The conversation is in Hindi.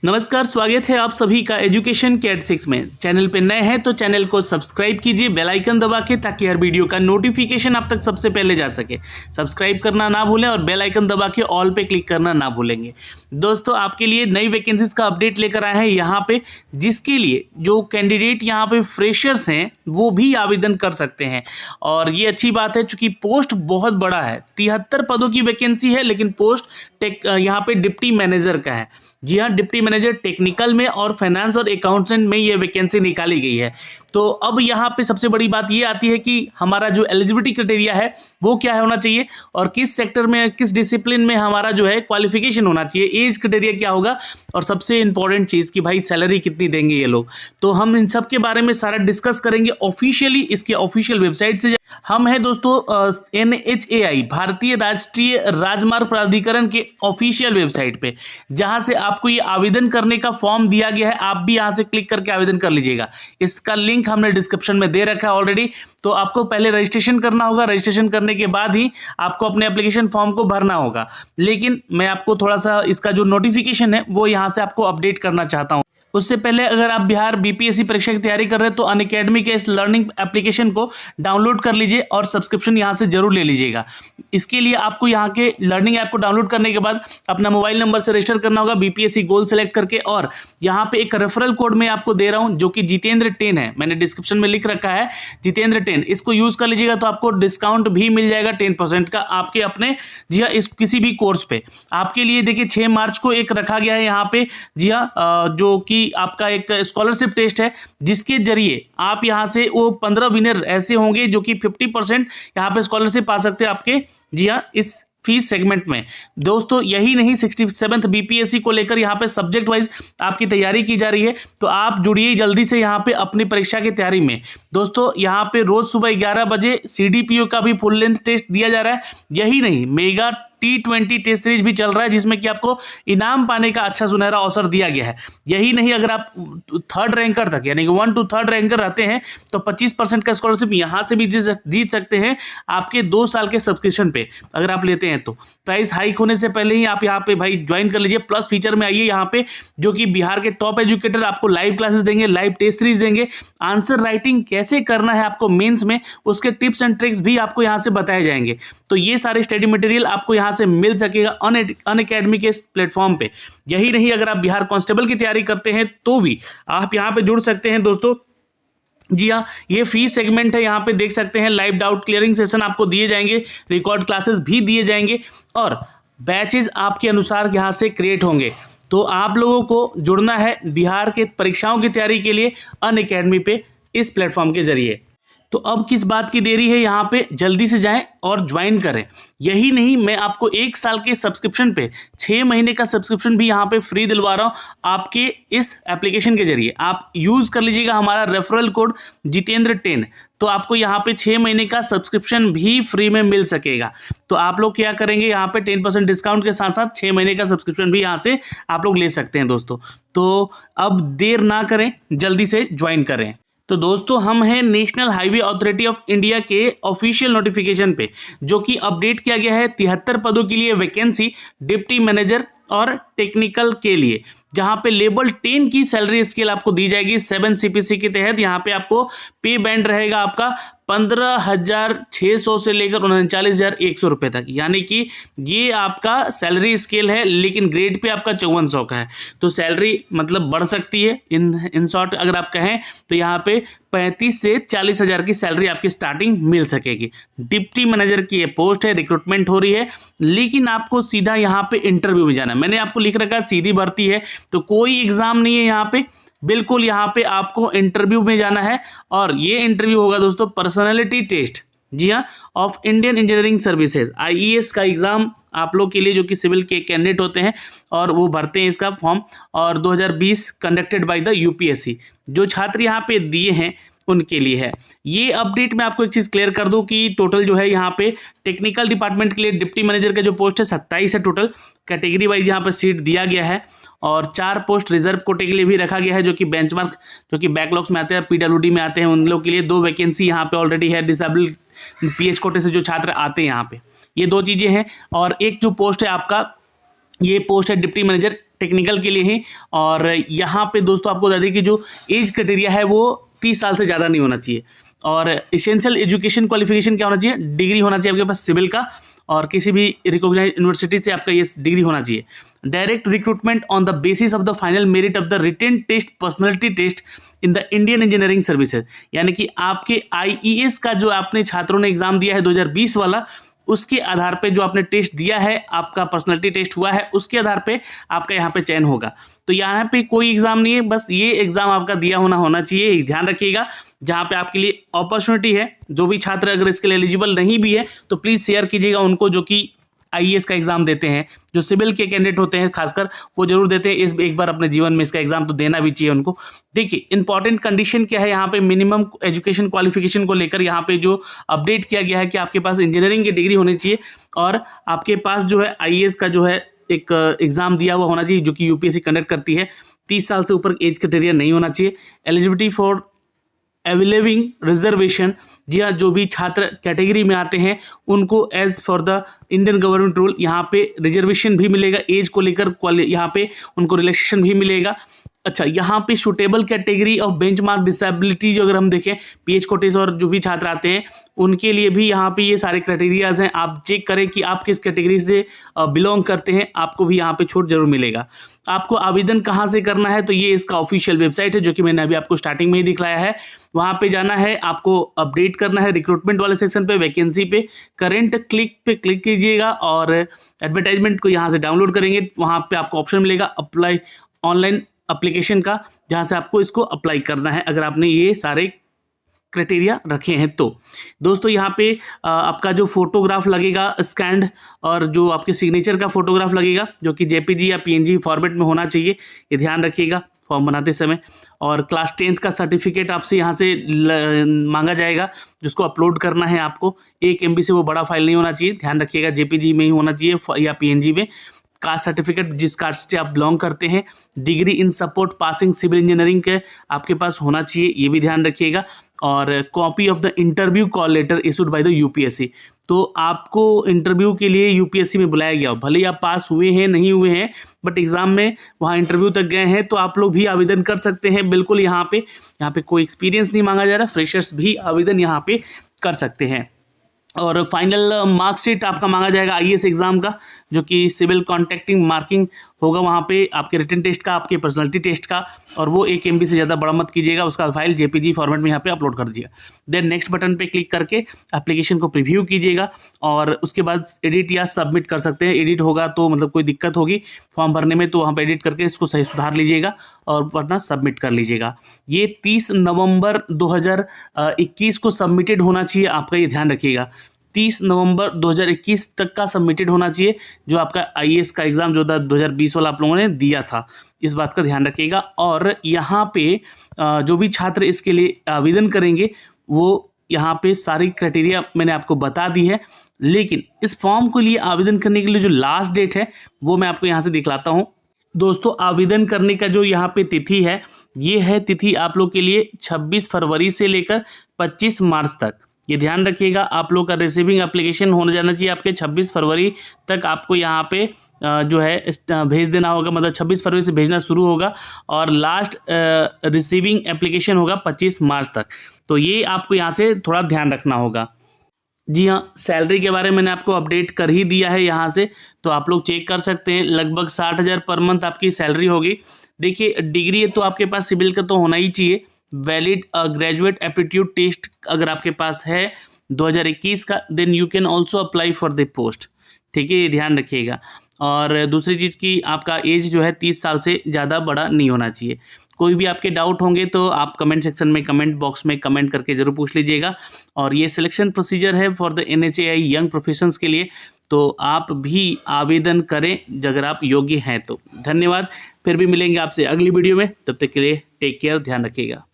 नमस्कार, स्वागत है आप सभी का एजुकेशन कैट 6 में। चैनल पे नए हैं तो चैनल को सब्सक्राइब कीजिए बेल आइकन दबा के, ताकि हर वीडियो का नोटिफिकेशन आप तक सबसे पहले जा सके। सब्सक्राइब करना ना भूलें और बेल आइकन दबा के ऑल पे क्लिक करना ना भूलेंगे। दोस्तों, आपके लिए नई वैकेंसीज का अपडेट लेकर आए हैं यहाँ पे, जिसके लिए जो कैंडिडेट यहाँ पे फ्रेशर्स हैं वो भी आवेदन कर सकते हैं। और ये अच्छी बात है चूँकि पोस्ट बहुत बड़ा है, 73 पदों की वैकेंसी है, लेकिन पोस्ट यहाँ पे डिप्टी मैनेजर का है। जी हाँ, डिप्टी मैनेजर टेक्निकल में और फाइनेंस और अकाउंटेंट में ये वैकेंसी निकाली गई है। तो अब यहाँ पे सबसे बड़ी बात ये आती है कि हमारा जो एलिजिबिलिटी क्राइटेरिया है वो क्या होना चाहिए, और किस सेक्टर में, किस डिसिप्लिन में हमारा जो है क्वालिफिकेशन होना चाहिए, एज क्राइटेरिया क्या होगा, और सबसे इंपॉर्टेंट चीज़ कि भाई सैलरी कितनी देंगे ये लोग। तो हम इन सब के बारे में सारा डिस्कस करेंगे ऑफिशियली, इसके ऑफिशियल वेबसाइट से। हम हैं दोस्तों NHAI भारतीय राष्ट्रीय राजमार्ग प्राधिकरण के ऑफिशियल वेबसाइट पे, जहां से आपको ये आवेदन करने का फॉर्म दिया गया है। आप भी यहां से क्लिक करके आवेदन कर लीजिएगा। इसका लिंक हमने डिस्क्रिप्शन में दे रखा है ऑलरेडी। तो आपको पहले रजिस्ट्रेशन करना होगा, रजिस्ट्रेशन करने के बाद ही आपको अपने एप्लीकेशन फॉर्म को भरना होगा। लेकिन मैं आपको थोड़ा सा इसका जो नोटिफिकेशन है वो यहाँ से आपको अपडेट करना चाहता हूँ। उससे पहले अगर आप बिहार BPSC परीक्षा की तैयारी कर रहे हैं तो अनअकैडमी के इस लर्निंग एप्लीकेशन को डाउनलोड कर लीजिए और सब्सक्रिप्शन यहाँ से जरूर ले लीजिएगा। इसके लिए आपको यहाँ के लर्निंग ऐप को डाउनलोड करने के बाद अपना मोबाइल नंबर से रजिस्टर करना होगा BPSC गोल सेलेक्ट करके, और यहाँ पे एक रेफरल कोड मैं आपको दे रहा हूँ जो कि जितेंद्र 10 है। मैंने डिस्क्रिप्शन में लिख रखा है जितेंद्र 10। इसको यूज कर लीजिएगा तो आपको डिस्काउंट भी मिल जाएगा 10% का आपके अपने, जी हाँ, इस किसी भी कोर्स पे। आपके लिए देखिए 6 मार्च को एक रखा गया है यहाँ पे, जी हाँ, जो कि आपका एक स्कॉलरशिप टेस्ट है, जिसके जरिए आप यहां से वो 15 विनर ऐसे होंगे जो कि 50% यहां पे स्कॉलरशिप पा सकते हैं आपके, जी हाँ, इस फीस सेगमेंट में। दोस्तों, यही नहीं, 67th BPSC को लेकर यहाँ पे सब्जेक्ट वाइज आपकी तैयारी की जा रही है। तो आप जुड़िए जल्दी से यहाँ पे अपनी परीक्षा की तैयारी में। दोस्तों, यहाँ पे रोज सुबह 11 बजे CDPO का भी फुल लेंथ टेस्ट दिया जा रहा है। यही नहीं, मेगा T20 टेस्ट सीरीज भी चल रहा है, जिसमें कि आपको इनाम पाने का अच्छा सुनहरा अवसर दिया गया है। यही नहीं, अगर आप 3rd रैंकर तक यानी कि 1 to 3rd रैंकर रहते हैं तो 25% का स्कॉलरशिप यहाँ से भी जीत सकते हैं आपके 2 साल के सब्सक्रिप्शन पे, अगर आप लेते हैं तो। प्राइस हाइक होने से पहले ही आप यहाँ पे भाई ज्वाइन कर लीजिए। प्लस फीचर में आइए यहाँ पे, जो कि बिहार के टॉप एजुकेटर आपको लाइव क्लासेस देंगे, लाइव टेस्ट सीरीज देंगे। आंसर राइटिंग कैसे करना है आपको मेंस में, उसके टिप्स एंड ट्रिक्स भी आपको यहाँ से बताए जाएंगे। तो ये सारे स्टडी मटेरियल आपको यहाँ से मिल सकेगा अनअकैडमी के प्लेटफॉर्म पे। यही नहीं, अगर आप बिहार कांस्टेबल की तैयारी करते हैं तो भी आप यहाँ पे जुड़ सकते हैं दोस्तों। जी हाँ, ये फीस सेगमेंट है, यहाँ पे देख सकते हैं लाइव डाउट क्लियरिंग सेशन आपको दिए जाएंगे, रिकॉर्ड क्लासेस भी दिए जाएंगे, और बैचेज आपके अनुसार यहाँ से क्रिएट होंगे। तो आप लोगों को जुड़ना है बिहार के परीक्षाओं की तैयारी के लिए अनअकैडमी पे, इस प्लेटफॉर्म के जरिए। तो अब किस बात की देरी है, यहाँ पे जल्दी से जाएं और ज्वाइन करें। यही नहीं, मैं आपको 1 साल के सब्सक्रिप्शन पे 6 महीने का सब्सक्रिप्शन भी यहाँ पे फ्री दिलवा रहा हूँ आपके इस एप्लीकेशन के जरिए। आप यूज कर लीजिएगा हमारा रेफरल कोड जितेंद्र 10, तो आपको यहाँ पे 6 महीने का सब्सक्रिप्शन भी फ्री में मिल सकेगा। तो आप लोग क्या करेंगे, यहाँ पे 10% डिस्काउंट के साथ साथ 6 महीने का सब्सक्रिप्शन भी यहाँ से आप लोग ले सकते हैं दोस्तों। तो अब देर ना करें, जल्दी से ज्वाइन करें। तो दोस्तों, हम हैं national highway authority of India के ऑफिशियल नोटिफिकेशन पे, जो कि अपडेट किया गया है 73 पदों के लिए वैकेंसी डिप्टी मैनेजर और टेक्निकल के लिए, जहां पे लेवल 10 की सैलरी स्केल आपको दी जाएगी 7 CPC के तहत। यहाँ पे आपको पे बैंड रहेगा आपका 15,600 से लेकर 39,100 रुपये तक, यानी कि ये आपका सैलरी स्केल है, लेकिन ग्रेड पे आपका 5400 का है। तो सैलरी मतलब बढ़ सकती है, इन शॉर्ट अगर आप कहें तो यहाँ पे 35 से 40 हज़ार की सैलरी आपकी स्टार्टिंग मिल सकेगी। डिप्टी मैनेजर की ये पोस्ट है, रिक्रूटमेंट हो रही है, लेकिन आपको सीधा यहाँ पे इंटरव्यू में जाना है। मैंने आपको लिख रखा है सीधी भर्ती है, तो कोई एग्जाम नहीं है यहाँ पे, बिल्कुल यहाँ पे आपको इंटरव्यू में जाना है। और ये इंटरव्यू होगा दोस्तों पर्सनालिटी टेस्ट, जी हाँ, of Indian engineering services IES का एग्जाम आप लोग के लिए, जो कि सिविल के कैंडिडेट होते हैं और वो भरते हैं इसका फॉर्म, और 2020 कंडक्टेड बाय द UPSC। जो छात्र यहाँ पे दिए हैं उनके लिए है ये अपडेट। मैं आपको एक चीज़ क्लियर कर दूं कि टोटल जो है यहाँ पे टेक्निकल डिपार्टमेंट के लिए डिप्टी मैनेजर का जो पोस्ट है 27 है टोटल, कैटेगरी वाइज यहाँ पे सीट दिया गया है, और 4 पोस्ट रिजर्व कोटे के लिए भी रखा गया है, जो कि बेंचमार्क, जो कि बैकलॉग्स में आते हैं, PWD में आते हैं, उन लोग के लिए 2 वैकेंसी यहाँ पे ऑलरेडी है। डिसेबल PH कोटे से जो छात्र आते हैं यहाँ पे, ये 2 चीज़ें हैं। और एक जो पोस्ट है आपका, ये पोस्ट है डिप्टी मैनेजर टेक्निकल के लिए ही। और यहाँ पे दोस्तों आपको बता दें कि जो एज क्राइटेरिया है वो 30 साल से ज़्यादा नहीं होना चाहिए। और एसेंशियल एजुकेशन क्वालिफिकेशन क्या होना चाहिए, डिग्री होना चाहिए आपके पास सिविल का, और किसी भी रिकॉग्नाइज्ड यूनिवर्सिटी से आपका ये डिग्री होना चाहिए। Direct recruitment on the basis of the final merit of the written test, personality test in the Indian engineering services, यानी कि आपके IES का जो आपने छात्रों ने एग्जाम दिया है 2020 वाला, उसके आधार पे जो आपने टेस्ट दिया है, आपका पर्सनैलिटी टेस्ट हुआ है, उसके आधार पे आपका यहाँ पे चयन होगा। तो यहाँ पे कोई एग्जाम नहीं है, बस ये एग्जाम आपका दिया होना चाहिए, ध्यान रखिएगा। जहाँ पे आपके लिए अपॉर्चुनिटी है, जो भी छात्र अगर इसके लिए एलिजिबल नहीं भी है तो प्लीज़ शेयर कीजिएगा उनको, जो कि IES का एग्जाम देते हैं, जो सिविल के कैंडिडेट होते हैं खासकर वो जरूर देते हैं। इस एक बार अपने जीवन में इसका एग्जाम तो देना भी चाहिए उनको। देखिए इंपॉर्टेंट कंडीशन क्या है यहाँ पे, मिनिमम एजुकेशन क्वालिफिकेशन को लेकर यहाँ पे जो अपडेट किया गया है कि आपके पास इंजीनियरिंग की डिग्री होनी चाहिए और आपके पास जो है IES का जो है एक एग्जाम दिया हुआ होना चाहिए, जो कि UPSC कंडक्ट करती है। 30 साल से ऊपर एज क्राइटेरिया नहीं होना चाहिए। एलिजिबिलिटी फॉर अवेलेबिंग रिजर्वेशन, जी हाँ, जो भी छात्र कैटेगरी में आते हैं उनको as for the Indian government rule यहाँ पे रिजर्वेशन भी मिलेगा, एज को लेकर यहाँ पे उनको रिलैक्सेशन भी मिलेगा। अच्छा, यहाँ पे suitable category of benchmark disability जो अगर हम देखें, PH कोटेज और जो भी छात्र आते हैं उनके लिए भी यहाँ पे ये सारे क्राइटेरियाज हैं। आप चेक करें कि आप किस कैटेगरी से बिलोंग करते हैं, आपको भी यहाँ पे छूट जरूर मिलेगा। आपको आवेदन कहाँ से करना है, तो ये इसका ऑफिशियल वेबसाइट है, जो कि मैंने अभी आपको स्टार्टिंग में ही दिखलाया है। वहाँ पे जाना है, आपको अपडेट करना है रिक्रूटमेंट वाले सेक्शन पे, वैकेंसी पे, करेंट क्लिक पे क्लिक कीजिएगा और एडवर्टाइजमेंट को यहाँ से डाउनलोड करेंगे। वहाँ पे आपको ऑप्शन मिलेगा अप्लाई ऑनलाइन एप्लीकेशन का, जहाँ से आपको इसको अप्लाई करना है अगर आपने ये सारे क्राइटेरिया रखे हैं तो। दोस्तों यहाँ पे आपका जो फोटोग्राफ लगेगा स्कैंड, और जो आपके सिग्नेचर का फोटोग्राफ लगेगा जो कि JPG या PNG फॉर्मेट में होना चाहिए, ये ध्यान रखिएगा फॉर्म बनाते समय। और क्लास 10th का सर्टिफिकेट आपसे यहाँ से मांगा जाएगा, जिसको अपलोड करना है आपको। 1 MB से वो बड़ा फाइल नहीं होना चाहिए, ध्यान रखिएगा, JPG में ही होना चाहिए या PNG में। कास्ट सर्टिफिकेट जिस कास्ट से आप बिलोंग करते हैं, degree in support passing civil engineering के आपके पास होना चाहिए, ये भी ध्यान रखिएगा। और copy of the interview call letter issued by the UPSC, तो आपको इंटरव्यू के लिए UPSC में बुलाया गया हो, भले ही आप पास हुए हैं नहीं हुए हैं, बट एग्जाम में वहाँ इंटरव्यू तक गए हैं, तो आप लोग भी आवेदन कर सकते हैं। बिल्कुल यहाँ पे कोई एक्सपीरियंस नहीं मांगा जा रहा, फ्रेशर्स भी आवेदन यहाँ पे कर सकते हैं। और फाइनल मार्कशीट आपका मांगा जाएगा IES एग्जाम का, जो कि सिविल कॉन्टैक्टिंग मार्किंग होगा वहाँ पे आपके रिटन टेस्ट का, आपके पर्सनैलिटी टेस्ट का, और वो 1 MB से ज़्यादा बड़ा मत कीजिएगा, उसका फाइल JPG फॉर्मेट में यहाँ पे अपलोड कर दीजिएगा। देन नेक्स्ट बटन पे क्लिक करके एप्लीकेशन को प्रीव्यू कीजिएगा और उसके बाद एडिट या सबमिट कर सकते हैं। एडिट होगा तो मतलब कोई दिक्कत होगी फॉर्म भरने में, तो वहाँ पर एडिट करके इसको सही सुधार लीजिएगा और वरना सबमिट कर लीजिएगा। ये 30 नवंबर 2021 को सबमिटेड होना चाहिए आपका, ये ध्यान रखिएगा। 30 नवंबर 2021 तक का सबमिटेड होना चाहिए जो आपका IES का एग्ज़ाम जो 2020 वाला आप लोगों ने दिया था, इस बात का ध्यान रखिएगा। और यहाँ पे जो भी छात्र इसके लिए आवेदन करेंगे वो यहाँ पे सारी क्राइटेरिया मैंने आपको बता दी है, लेकिन इस फॉर्म के लिए आवेदन करने के लिए जो लास्ट डेट है वो मैं आपको यहाँ से दिखलाता हूँ। दोस्तों आवेदन करने का जो यहाँ पे तिथि है, ये है तिथि आप लोग के लिए 26 फरवरी से लेकर 25 मार्च तक, ये ध्यान रखिएगा। आप लोग का रिसीविंग एप्लीकेशन होने जाना चाहिए आपके 26 फरवरी तक, आपको यहाँ पे जो है भेज देना होगा, मतलब 26 फरवरी से भेजना शुरू होगा और लास्ट रिसीविंग एप्लीकेशन होगा 25 मार्च तक। तो ये आपको यहाँ से थोड़ा ध्यान रखना होगा। जी हाँ, सैलरी के बारे में मैंने आपको अपडेट कर ही दिया है यहाँ से, तो आप लोग चेक कर सकते हैं। लगभग 60,000 पर मंथ आपकी सैलरी होगी। देखिए डिग्री है तो आपके पास सिविल का तो होना ही चाहिए। वैलिड ग्रेजुएट एप्टीट्यूड टेस्ट अगर आपके पास है 2021 का, then you can also apply for the post, ठीक है, ये ध्यान रखिएगा। और दूसरी चीज़ की आपका एज जो है 30 साल से ज़्यादा बड़ा नहीं होना चाहिए। कोई भी आपके डाउट होंगे तो आप कमेंट सेक्शन में, कमेंट बॉक्स में कमेंट करके ज़रूर पूछ लीजिएगा। और ये सिलेक्शन प्रोसीजर है for the NHAI young professions के लिए, तो आप भी आवेदन करें अगर आप योग्य हैं तो। धन्यवाद, फिर भी मिलेंगे आपसे अगली वीडियो में, तब तक के लिए टेक केयर, ध्यान रखिएगा।